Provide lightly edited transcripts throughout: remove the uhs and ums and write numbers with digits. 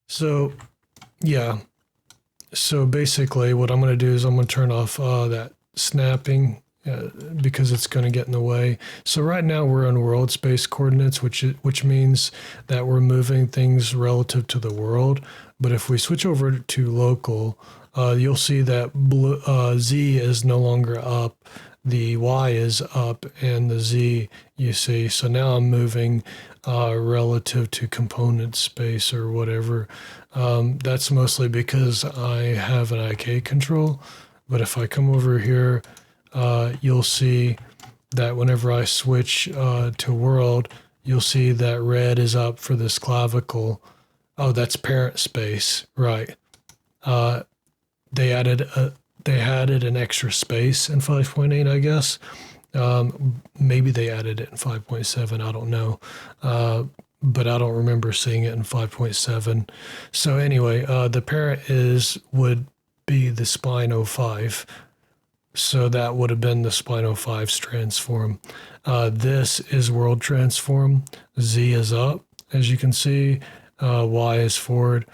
So yeah, so basically what I'm going to do is I'm going to turn off that snapping because it's going to get in the way. So right now we're on world space coordinates, which means that we're moving things relative to the world. But if we switch over to local, you'll see that Z is no longer up, the Y is up, and the Z you see. So now I'm moving relative to component space or whatever. That's mostly because I have an IK control. But if I come over here, you'll see that whenever I switch to world, you'll see that red is up for this clavicle. Oh, that's parent space, right? Uh, they added an extra space in 5.8, I guess. Maybe they added it in 5.7. I don't know. But I don't remember seeing it in 5.7. So anyway, the parent would be the spine O5. So that would have been the spine O5's transform. This is world transform. Z is up, as you can see. Y is forward.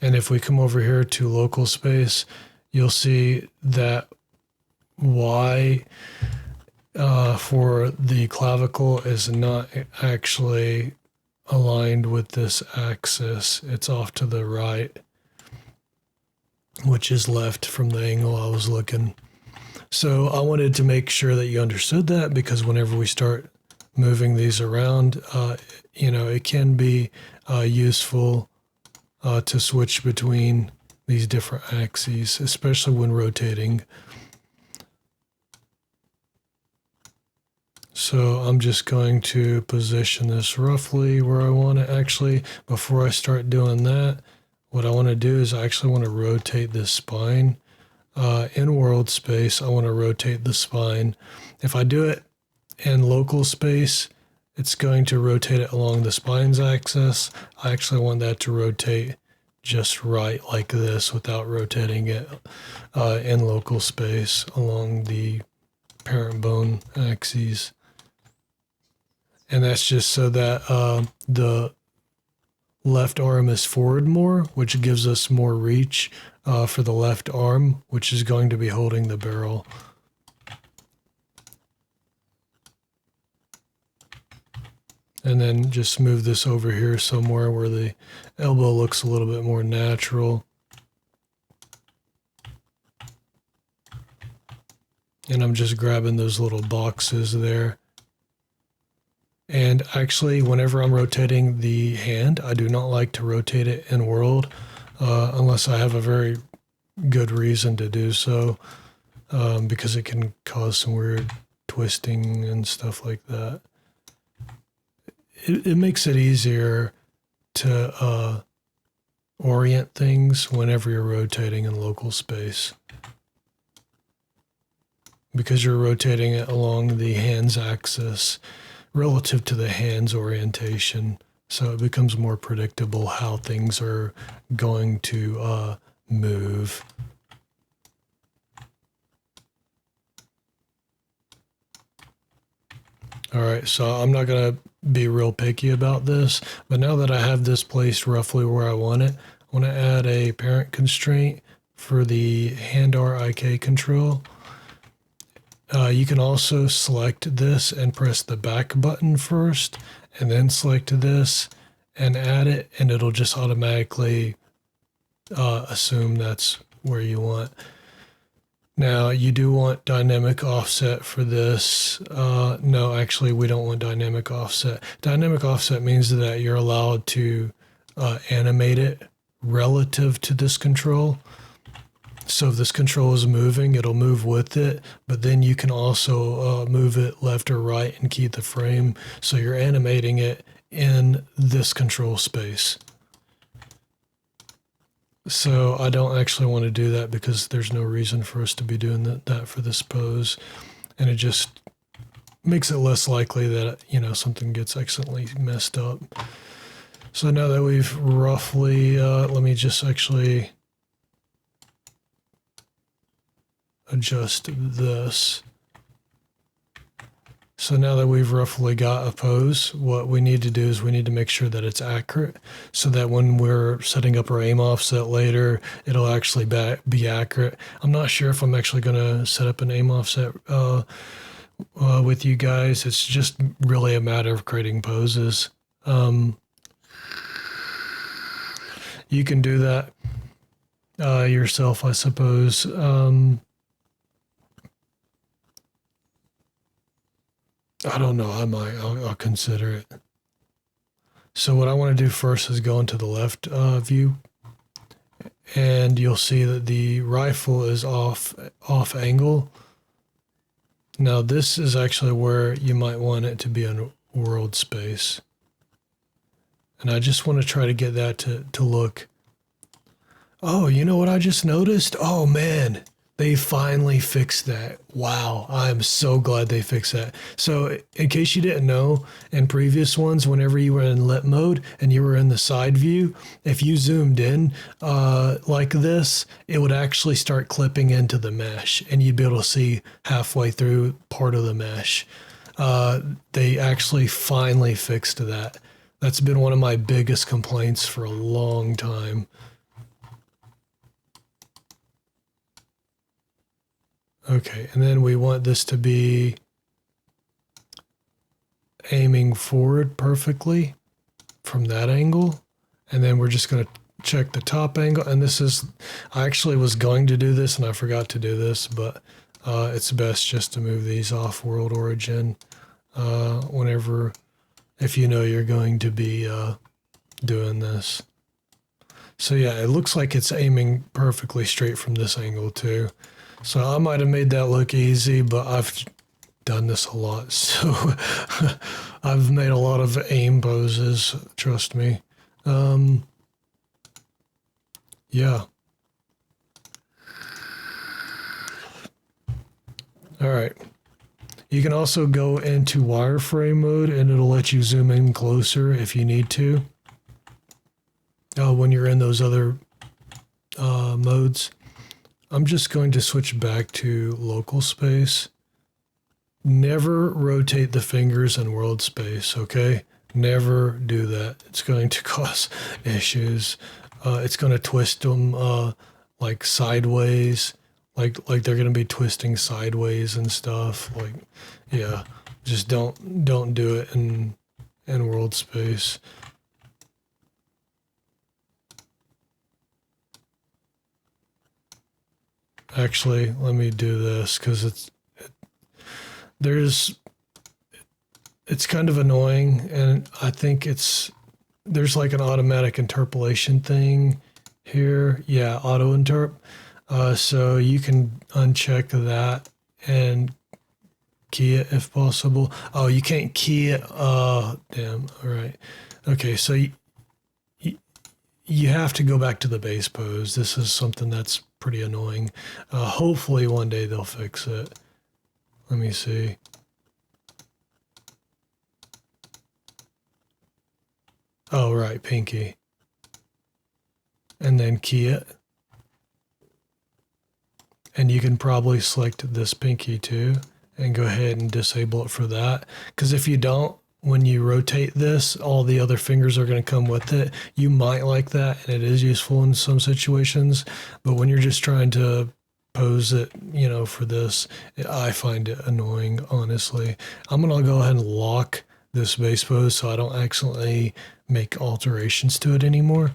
And if we come over here to local space, you'll see that Y for the clavicle is not actually aligned with this axis. It's off to the right, which is left from the angle I was looking. So I wanted to make sure that you understood that, because whenever we start moving these around, it can be useful to switch between these different axes, especially when rotating. So I'm just going to position this roughly where I want it. Actually, before I start doing that, what I want to do is I actually want to rotate this spine. In world space, I want to rotate the spine. If I do it in local space, it's going to rotate it along the spine's axis. I actually want that to rotate just right like this without rotating it in local space along the parent bone axes. And that's just so that the left arm is forward more, which gives us more reach for the left arm, which is going to be holding the barrel. And then just move this over here somewhere where the elbow looks a little bit more natural. And I'm just grabbing those little boxes there. And actually, whenever I'm rotating the hand, I do not like to rotate it in world unless I have a very good reason to do so, because it can cause some weird twisting and stuff like that. It makes it easier to orient things whenever you're rotating in local space, because you're rotating it along the hand's axis relative to the hand's orientation, so it becomes more predictable how things are going to move. All right, so I'm not going to be real picky about this, but now that I have this placed roughly where I want it, I want to add a parent constraint for the hand RIK control. You can also select this and press the back button first, and then select this and add it, and it'll just automatically assume that's where you want. Now, you do want dynamic offset for this. No, actually, we don't want dynamic offset. Dynamic offset means that you're allowed to animate it relative to this control. So if this control is moving, it'll move with it, but then you can also move it left or right and keep the frame. So you're animating it in this control space. So I don't actually want to do that because there's no reason for us to be doing that for this pose. And it just makes it less likely that, something gets accidentally messed up. So now that we've roughly, let me just actually adjust this. So now that we've roughly got a pose, what we need to do is we need to make sure that it's accurate so that when we're setting up our aim offset later, it'll actually be accurate. I'm not sure if I'm actually going to set up an aim offset with you guys. It's just really a matter of creating poses. You can do that yourself, I suppose. I don't know. I'll consider it. So what I want to do first is go into the left view, and you'll see that the rifle is off angle. Now this is actually where you might want it to be on world space. And I just want to try to get that to look. Oh, you know what I just noticed? Oh man, they finally fixed that. Wow, I'm so glad they fixed that. So in case you didn't know, in previous ones, whenever you were in lit mode and you were in the side view, if you zoomed in like this, it would actually start clipping into the mesh and you'd be able to see halfway through part of the mesh. They actually finally fixed that. That's been one of my biggest complaints for a long time. Okay, and then we want this to be aiming forward perfectly from that angle. And then we're just going to check the top angle. And this is, I actually was going to do this and I forgot to do this, but it's best just to move these off world origin whenever, if you know you're going to be doing this. So yeah, it looks like it's aiming perfectly straight from this angle too. So I might have made that look easy, but I've done this a lot. So I've made a lot of aim poses, trust me. Yeah. All right. You can also go into wireframe mode and it'll let you zoom in closer if you need to. When you're in those other modes. I'm just going to switch back to local space. Never rotate the fingers in world space, okay? Never do that. It's going to cause issues. It's going to twist them like sideways, like they're going to be twisting sideways and stuff. Like, yeah, just don't do it in world space. Actually, let me do this because it's kind of annoying, and I think there's like an automatic interpolation thing here. Yeah, auto interp. So you can uncheck that and key it if possible. Oh, you can't key it. Damn. All right. Okay, so you have to go back to the base pose. This is something that's pretty annoying. Hopefully one day they'll fix it. Let me see. Oh, right, pinky. And then key it. And you can probably select this pinky too and go ahead and disable it for that. Because if you don't, when you rotate this, all the other fingers are going to come with it. You might like that, and it is useful in some situations. But when you're just trying to pose it, you know, for this, I find it annoying, honestly. I'm going to go ahead and lock this base pose so I don't accidentally make alterations to it anymore.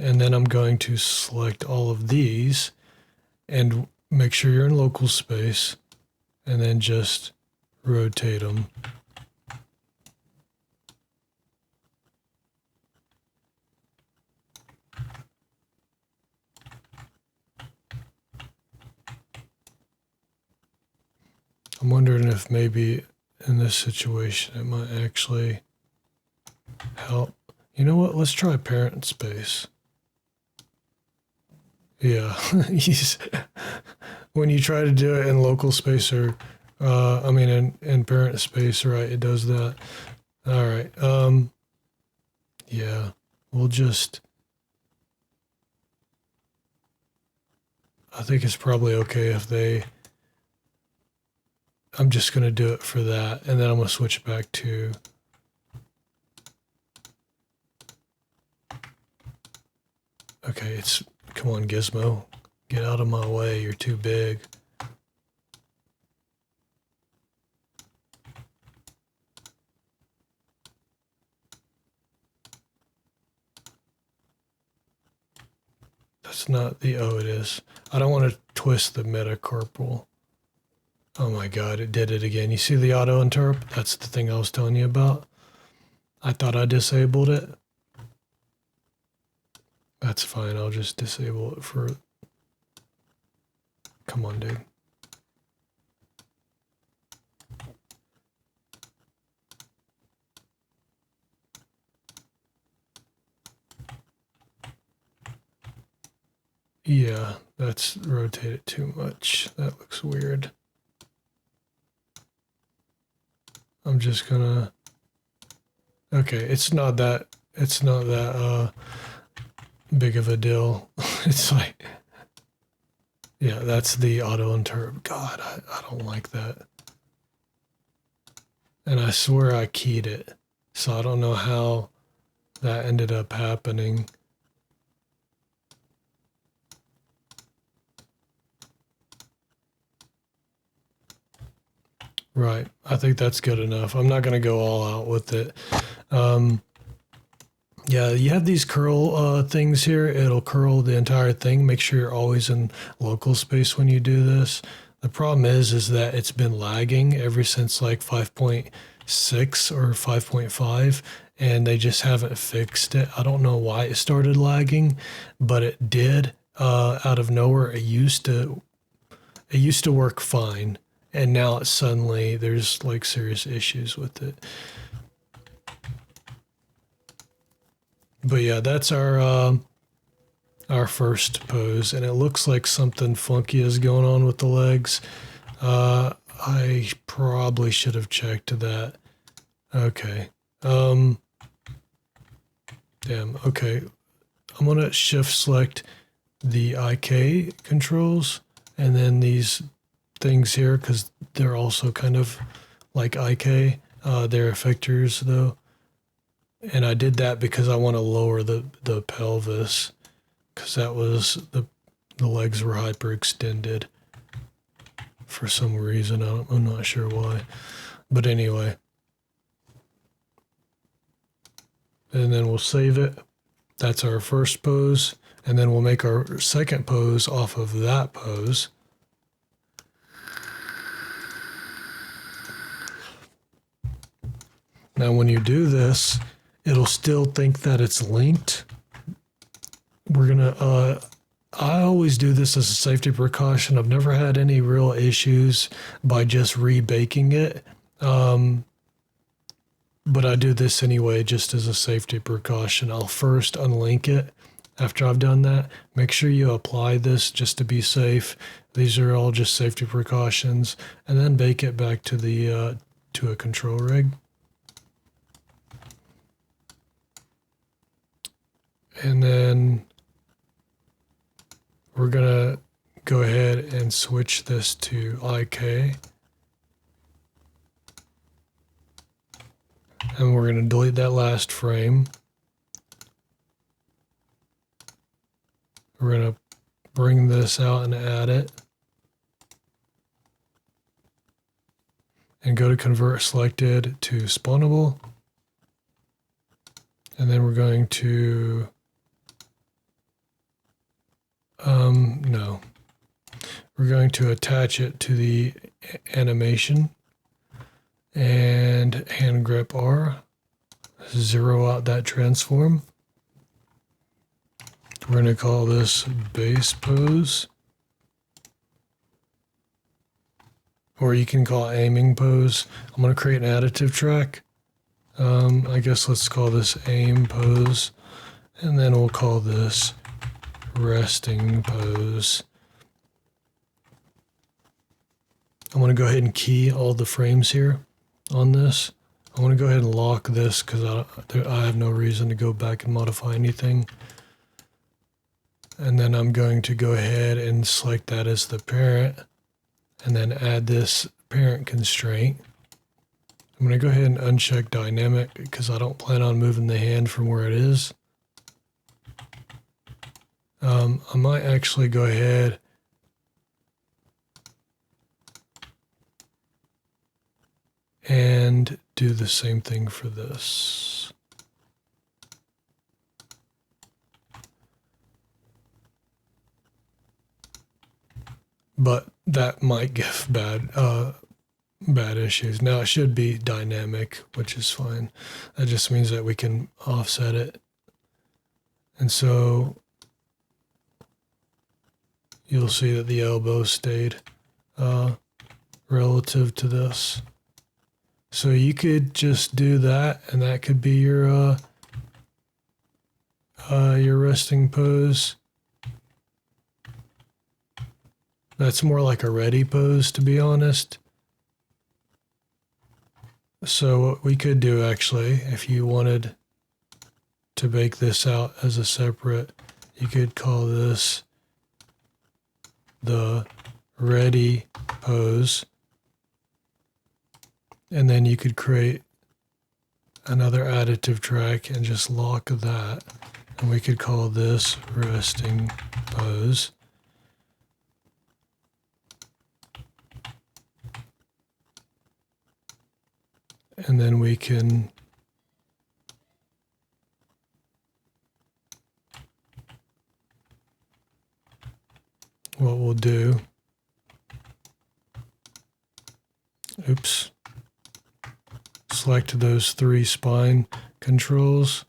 And then I'm going to select all of these and make sure you're in local space and then just rotate them. I'm wondering if maybe in this situation it might actually help. You know what? Let's try parent space. Yeah, when you try to do it in local space or in parent space, right, it does that. All right. Yeah, we'll just, I think it's probably okay if they I'm just going to do it for that. And then I'm going to switch back to okay, come on, Gizmo. Get out of my way. You're too big. That's not the, oh, it is. I don't want to twist the metacarpal. Oh my God, it did it again. You see the auto interrupt? That's the thing I was telling you about. I thought I disabled it. That's fine. I'll just disable it for... Come on, dude. Yeah, that's rotated too much. That looks weird. I'm just gonna... Okay, it's not that big of a deal. It's like... Yeah, that's the auto interrupt. God, I don't like that. And I swear I keyed it. So I don't know how that ended up happening. Right. I think that's good enough. I'm not going to go all out with it. Yeah, you have these curl things here. It'll curl the entire thing. Make sure you're always in local space when you do this. The problem is that it's been lagging ever since like 5.6 or 5.5, and they just haven't fixed it. I don't know why it started lagging, but it did out of nowhere. It used to work fine, and now it's suddenly there's like serious issues with it. But yeah, that's our first pose, and it looks like something funky is going on with the legs. I probably should have checked that. Okay. Damn. Okay. I'm gonna shift select the IK controls, and then these things here, because they're also kind of like IK. They're effectors though. And I did that because I want to lower the pelvis, because that was the legs were hyperextended for some reason. I'm not sure why, but anyway. And then we'll save it. That's our first pose, and then we'll make our second pose off of that pose. Now, when you do this, it'll still think that it's linked. We're gonna, I always do this as a safety precaution. I've never had any real issues by just rebaking it. But I do this anyway, just as a safety precaution. I'll first unlink it. After I've done that, make sure you apply this just to be safe. These are all just safety precautions, and then bake it back to the, to a control rig. And then we're gonna go ahead and switch this to IK. And we're gonna delete that last frame. We're gonna bring this out and add it. And go to convert selected to spawnable. And then we're going to no. We're going to attach it to the animation and hand grip R, zero out that transform. We're going to call this base pose, or you can call it aiming pose. I'm going to create an additive track. I guess let's call this aim pose, and then we'll call this resting pose. I'm going to go ahead and key all the frames here on this. I want to go ahead and lock this because I have no reason to go back and modify anything. And then I'm going to go ahead and select that as the parent, and then add this parent constraint. I'm going to go ahead and uncheck dynamic because I don't plan on moving the hand from where it is. I might actually go ahead and do the same thing for this. But that might give bad issues. Now it should be dynamic, which is fine. That just means that we can offset it. And so you'll see that the elbow stayed relative to this. So you could just do that, and that could be your resting pose. That's more like a ready pose, to be honest. So what we could do, actually, if you wanted to bake this out as a separate, you could call this the ready pose. And then you could create another additive track and just lock that. And we could call this resting pose. And then we can what we'll do, oops, select those 3 spine controls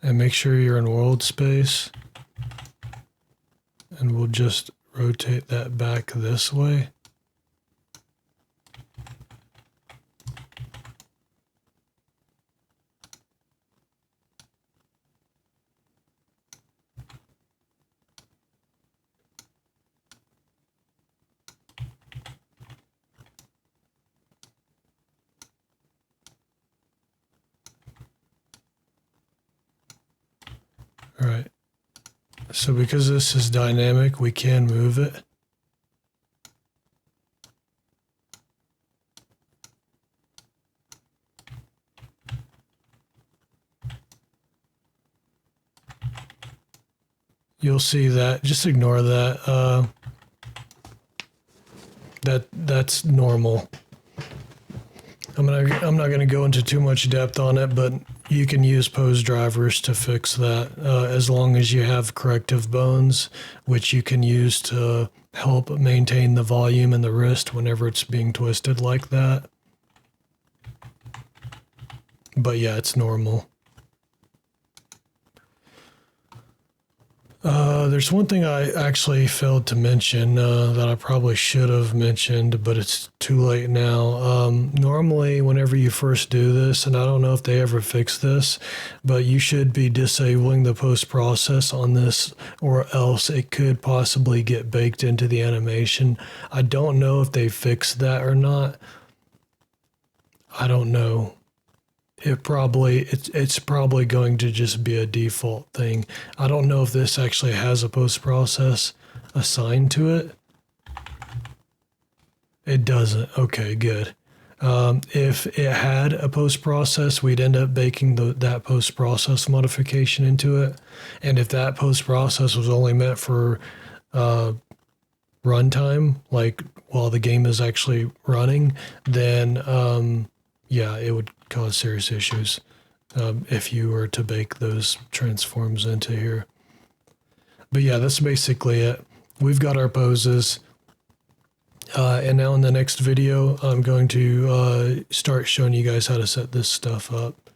and make sure you're in world space, and we'll just rotate that back this way. All right, so because this is dynamic, we can move it. You'll see that, just ignore that. That's normal. I'm not gonna go into too much depth on it, but you can use pose drivers to fix that as long as you have corrective bones, which you can use to help maintain the volume in the wrist whenever it's being twisted like that. But yeah, it's normal. There's one thing I actually failed to mention that I probably should have mentioned, but it's too late now. Normally, whenever you first do this, and I don't know if they ever fix this, but you should be disabling the post-process on this, or else it could possibly get baked into the animation. I don't know if they fixed that or not. I don't know. It's probably going to just be a default thing. I don't know if this actually has a post-process assigned to it. It doesn't. Okay, good. If it had a post-process, we'd end up baking that post-process modification into it. And if that post-process was only meant for runtime, like while the game is actually running, then yeah, it would cause serious issues if you were to bake those transforms into here. But yeah, that's basically it. We've got our poses. And now in the next video, I'm going to start showing you guys how to set this stuff up.